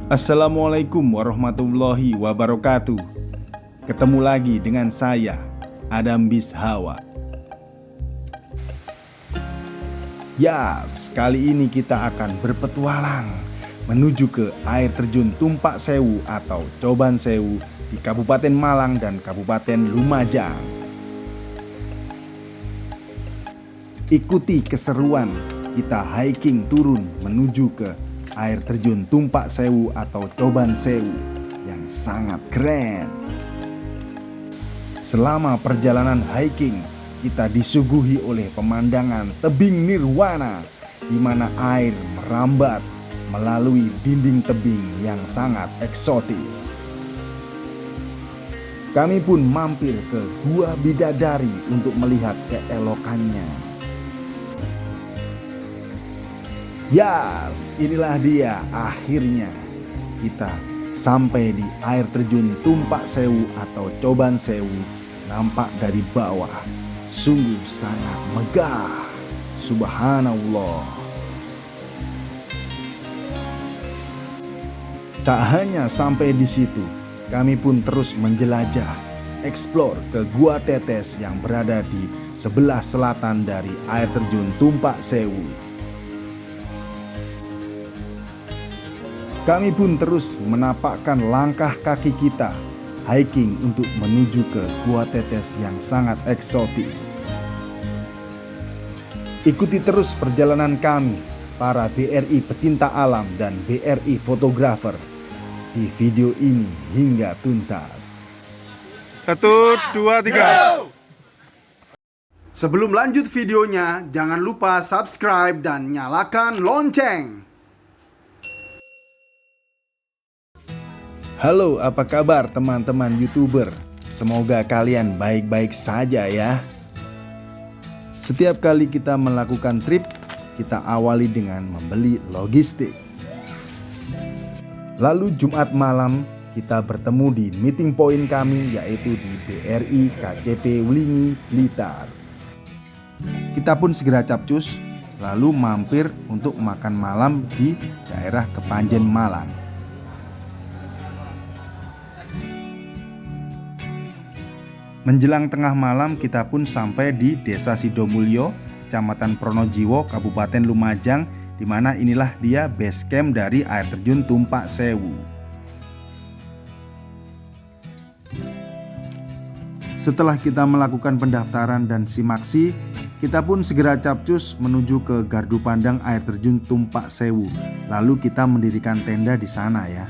Assalamualaikum warahmatullahi wabarakatuh. Ketemu lagi dengan saya, Adam Bishawa. Kali ini kita akan berpetualang menuju ke air terjun Tumpak Sewu atau Coban Sewu di Kabupaten Malang dan Kabupaten Lumajang. Ikuti keseruan kita hiking turun menuju ke air terjun Tumpak Sewu atau Coban Sewu yang sangat keren. Selama perjalanan hiking, kita disuguhi oleh pemandangan tebing nirwana di mana air merambat melalui dinding tebing yang sangat eksotis. Kami pun mampir ke Gua Bidadari untuk melihat keelokannya. Inilah dia, akhirnya kita sampai di air terjun Tumpak Sewu atau Coban Sewu. Nampak dari bawah sungguh sangat megah, subhanallah. Tak hanya sampai di situ, kami pun terus menjelajah, eksplor ke Gua Tetes yang berada di sebelah selatan dari air terjun Tumpak Sewu. Kami pun terus menapakkan langkah kaki kita hiking untuk menuju ke Gua Tetes yang sangat eksotis. Ikuti terus perjalanan kami, para BRI pecinta alam dan BRI fotografer, di video ini hingga tuntas. 1, 2, 3. Sebelum lanjut videonya, jangan lupa subscribe dan nyalakan lonceng. Halo, apa kabar teman-teman YouTuber? Semoga kalian baik-baik saja ya. Setiap kali kita melakukan trip, kita awali dengan membeli logistik. Lalu Jumat malam kita bertemu di meeting point kami, yaitu di BRI KCP Wlingi, Blitar. Kita pun segera capcus, lalu mampir untuk makan malam di daerah Kepanjen, Malang. Menjelang tengah malam kita pun sampai di Desa Sidomulyo, Kecamatan Pronojiwo, Kabupaten Lumajang, di mana inilah dia base camp dari air terjun Tumpak Sewu. Setelah kita melakukan pendaftaran dan simaksi, kita pun segera capcus menuju ke gardu pandang air terjun Tumpak Sewu. Lalu kita mendirikan tenda di sana ya.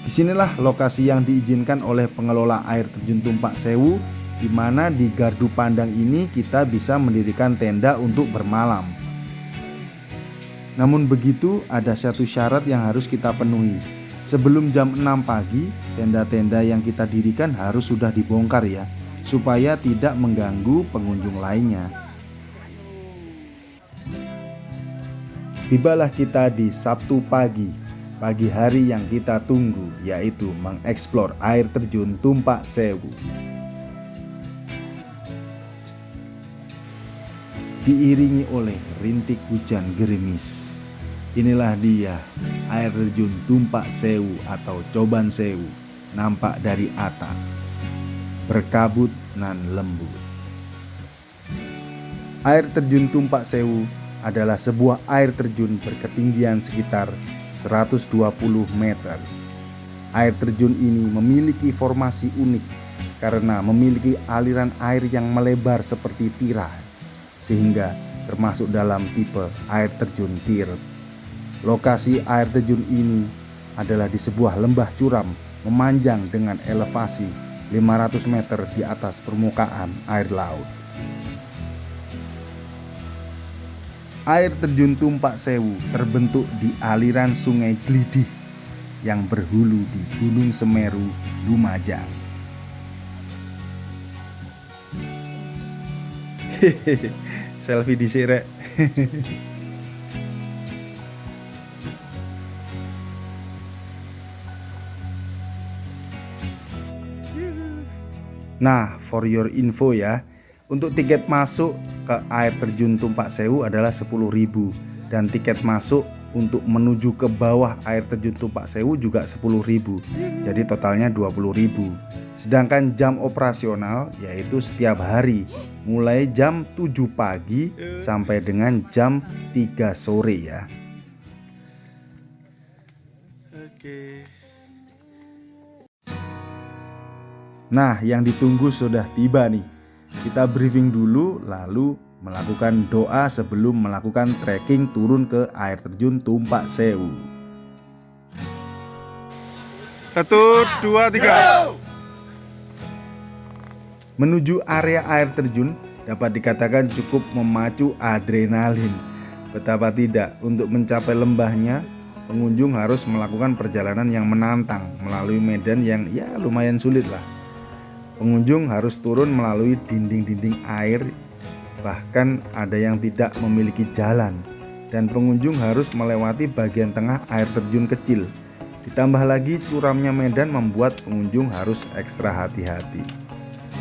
Disinilah lokasi yang diizinkan oleh pengelola air terjun Tumpak Sewu, di mana di gardu pandang ini kita bisa mendirikan tenda untuk bermalam. Namun begitu, ada satu syarat yang harus kita penuhi. Sebelum jam 6 pagi, tenda-tenda yang kita dirikan harus sudah dibongkar ya, supaya tidak mengganggu pengunjung lainnya. Tibalah kita di Sabtu pagi hari yang kita tunggu, yaitu mengeksplor air terjun Tumpak Sewu. Diiringi oleh rintik hujan gerimis, inilah dia air terjun Tumpak Sewu atau Coban Sewu, nampak dari atas, berkabut nan lembut. Air terjun Tumpak Sewu adalah sebuah air terjun berketinggian sekitar 120 meter. Air terjun ini memiliki formasi unik karena memiliki aliran air yang melebar seperti tirai, sehingga termasuk dalam tipe air terjun tir. Lokasi air terjun ini adalah di sebuah lembah curam memanjang dengan elevasi 500 meter di atas permukaan air laut. Air terjun Tumpak Sewu terbentuk di aliran Sungai Glidih yang berhulu di Gunung Semeru, Lumajang. Selfie di sirek. Nah, for your info ya, Untuk tiket masuk ke air terjun Tumpak Sewu adalah 10.000 dan tiket masuk untuk menuju ke bawah air terjun Tumpak Sewu juga 10.000. Jadi totalnya 20.000. Sedangkan jam operasional yaitu setiap hari mulai jam 7 pagi sampai dengan jam 3 sore ya. Oke. Nah, yang ditunggu sudah tiba nih. Kita briefing dulu lalu melakukan doa sebelum melakukan trekking turun ke air terjun Tumpak Sewu. 1, 2, 3. Menuju area air terjun dapat dikatakan cukup memacu adrenalin. Betapa tidak, untuk mencapai lembahnya pengunjung harus melakukan perjalanan yang menantang melalui medan yang ya lumayan sulit lah. Pengunjung harus turun melalui dinding-dinding air, bahkan ada yang tidak memiliki jalan, dan pengunjung harus melewati bagian tengah air terjun kecil. Ditambah lagi curamnya medan membuat pengunjung harus ekstra hati-hati.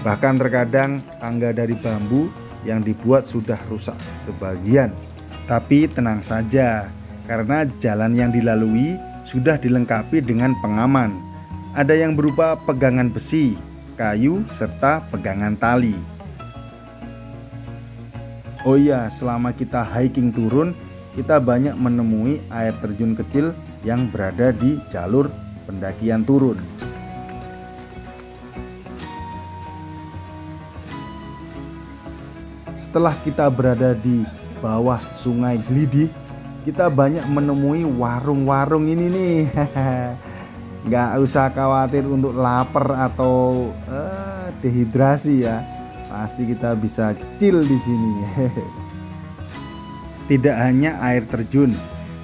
Bahkan terkadang tangga dari bambu yang dibuat sudah rusak sebagian. Tapi tenang saja, karena jalan yang dilalui sudah dilengkapi dengan pengaman. Ada yang berupa pegangan besi, kayu, serta pegangan tali. Oh iya, selama kita hiking turun, kita banyak menemui air terjun kecil yang berada di jalur pendakian turun. Setelah kita berada di bawah Sungai Glidih, kita banyak menemui warung-warung ini nih. Nggak usah khawatir untuk lapar atau dehidrasi ya. Pasti kita bisa chill di sini. Tidak hanya air terjun,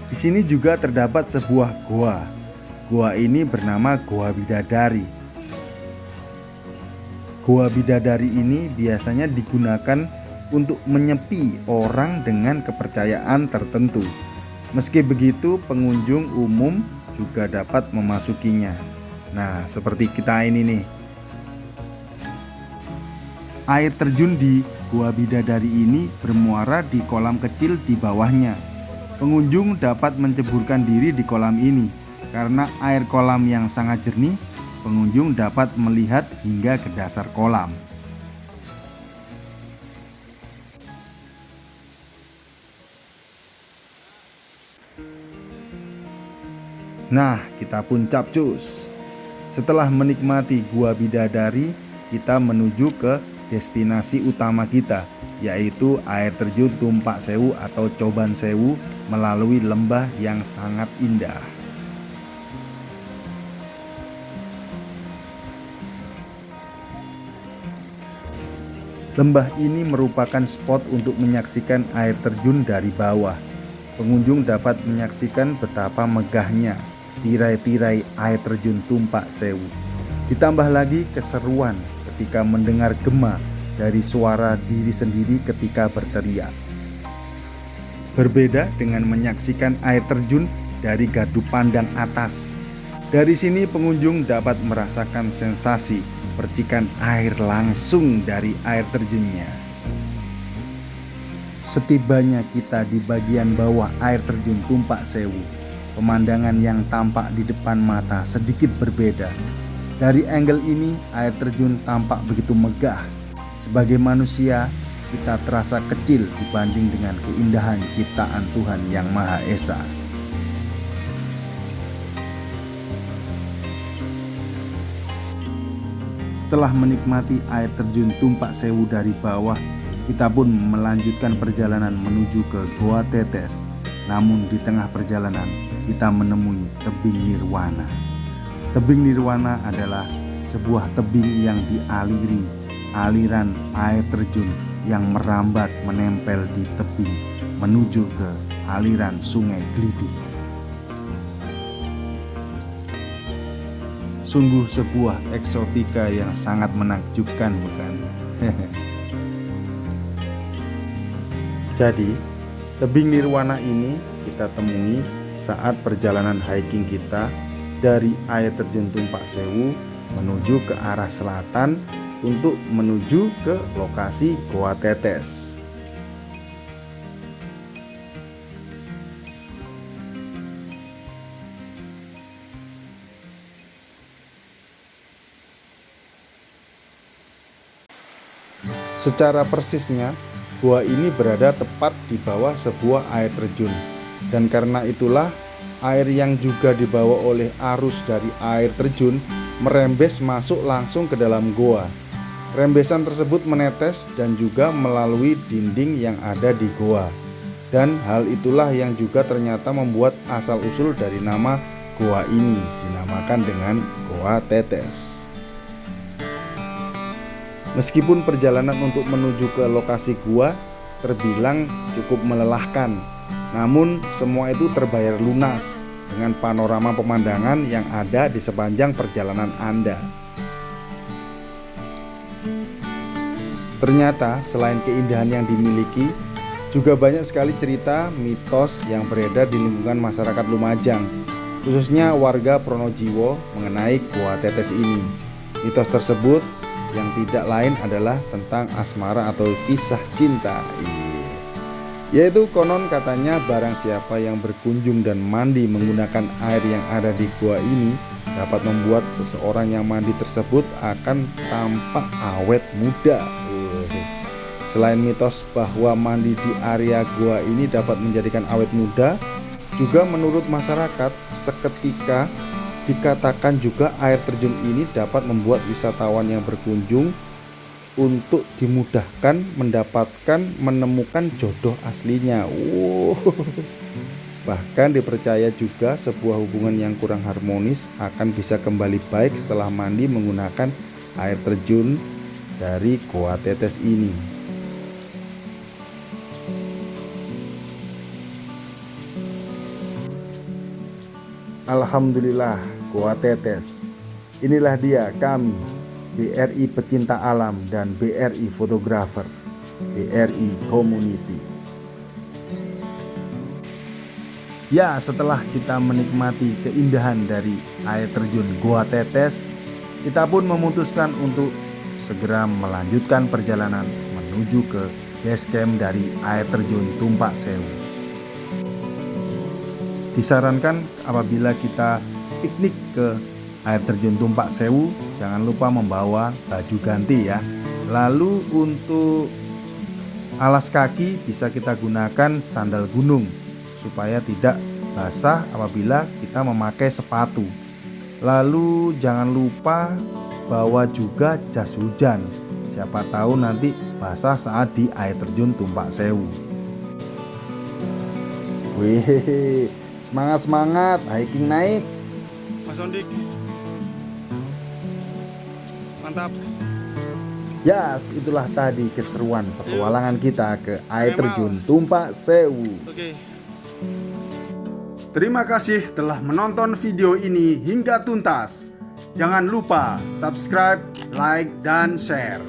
di sini juga terdapat sebuah goa. Goa ini bernama Goa Bidadari. Goa Bidadari ini biasanya digunakan untuk menyepi orang dengan kepercayaan tertentu. Meski begitu, pengunjung umum juga dapat memasukinya. Nah, seperti kita ini nih. Air terjun di Goa Bidadari ini bermuara di kolam kecil di bawahnya. Pengunjung dapat menceburkan diri di kolam ini. Karena air kolam yang sangat jernih, pengunjung dapat melihat hingga ke dasar kolam. Nah, kita pun capcus. Setelah menikmati Gua Bidadari, kita menuju ke destinasi utama kita, yaitu air terjun Tumpak Sewu atau Coban Sewu melalui lembah yang sangat indah. Lembah ini merupakan spot untuk menyaksikan air terjun dari bawah. Pengunjung dapat menyaksikan betapa megahnya tirai-tirai air terjun Tumpak Sewu. Ditambah lagi keseruan ketika mendengar gema dari suara diri sendiri ketika berteriak. Berbeda dengan menyaksikan air terjun dari gardu pandang atas. Dari sini pengunjung dapat merasakan sensasi percikan air langsung dari air terjunnya. Setibanya kita di bagian bawah air terjun Tumpak Sewu, pemandangan yang tampak di depan mata sedikit berbeda. Dari angle ini, air terjun tampak begitu megah. Sebagai manusia, kita terasa kecil dibanding dengan keindahan ciptaan Tuhan Yang Maha Esa. Setelah menikmati air terjun Tumpak Sewu dari bawah, kita pun melanjutkan perjalanan menuju ke Goa Tetes. Namun di tengah perjalanan, kita menemui tebing Nirwana. Tebing Nirwana adalah sebuah tebing yang dialiri aliran air terjun yang merambat menempel di tebing menuju ke aliran Sungai Glidih. Sungguh sebuah eksotika yang sangat menakjubkan, bukan? Jadi, tebing Nirwana ini kita temui saat perjalanan hiking kita dari air terjun Tumpak Sewu menuju ke arah selatan untuk menuju ke lokasi Goa Tetes. Secara persisnya, gua ini berada tepat di bawah sebuah air terjun, dan karena itulah air yang juga dibawa oleh arus dari air terjun merembes masuk langsung ke dalam goa. Rembesan tersebut menetes dan juga melalui dinding yang ada di goa, dan hal itulah yang juga ternyata membuat asal-usul dari nama goa ini dinamakan dengan Goa Tetes. Meskipun perjalanan untuk menuju ke lokasi gua terbilang cukup melelahkan, namun semua itu terbayar lunas dengan panorama pemandangan yang ada di sepanjang perjalanan Anda. Ternyata selain keindahan yang dimiliki, juga banyak sekali cerita mitos yang beredar di lingkungan masyarakat Lumajang, khususnya warga Pronojiwo mengenai Goa Tetes ini. Mitos tersebut yang tidak lain adalah tentang asmara atau kisah cinta, yaitu konon katanya barang siapa yang berkunjung dan mandi menggunakan air yang ada di gua ini dapat membuat seseorang yang mandi tersebut akan tampak awet muda. Selain mitos bahwa mandi di area gua ini dapat menjadikan awet muda, juga menurut masyarakat seketika dikatakan juga air terjun ini dapat membuat wisatawan yang berkunjung untuk dimudahkan mendapatkan menemukan jodoh aslinya. Bahkan dipercaya juga sebuah hubungan yang kurang harmonis akan bisa kembali baik setelah mandi menggunakan air terjun dari Goa Tetes ini. Alhamdulillah, Goa Tetes. Inilah dia kami, BRI pecinta alam dan BRI fotografer, BRI Community. Ya, setelah kita menikmati keindahan dari air terjun Goa Tetes, kita pun memutuskan untuk segera melanjutkan perjalanan menuju ke base camp dari air terjun Tumpak Sewu. Disarankan apabila kita piknik ke air terjun Tumpak Sewu, jangan lupa membawa baju ganti ya. Lalu untuk alas kaki bisa kita gunakan sandal gunung supaya tidak basah apabila kita memakai sepatu. Lalu jangan lupa bawa juga jas hujan, siapa tahu nanti basah saat di air terjun Tumpak Sewu. Wih, semangat hiking naik Mas Ondik, mantap. Yes, itulah tadi keseruan petualangan kita ke air terjun Tumpak Sewu. Oke. Terima kasih telah menonton video ini hingga tuntas. Jangan lupa subscribe, like, dan share.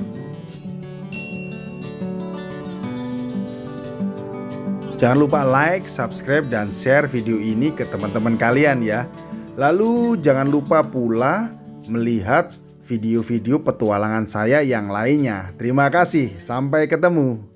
Jangan lupa like, subscribe, dan share video ini ke teman-teman kalian ya. Lalu jangan lupa pula melihat video-video petualangan saya yang lainnya. Terima kasih, sampai ketemu.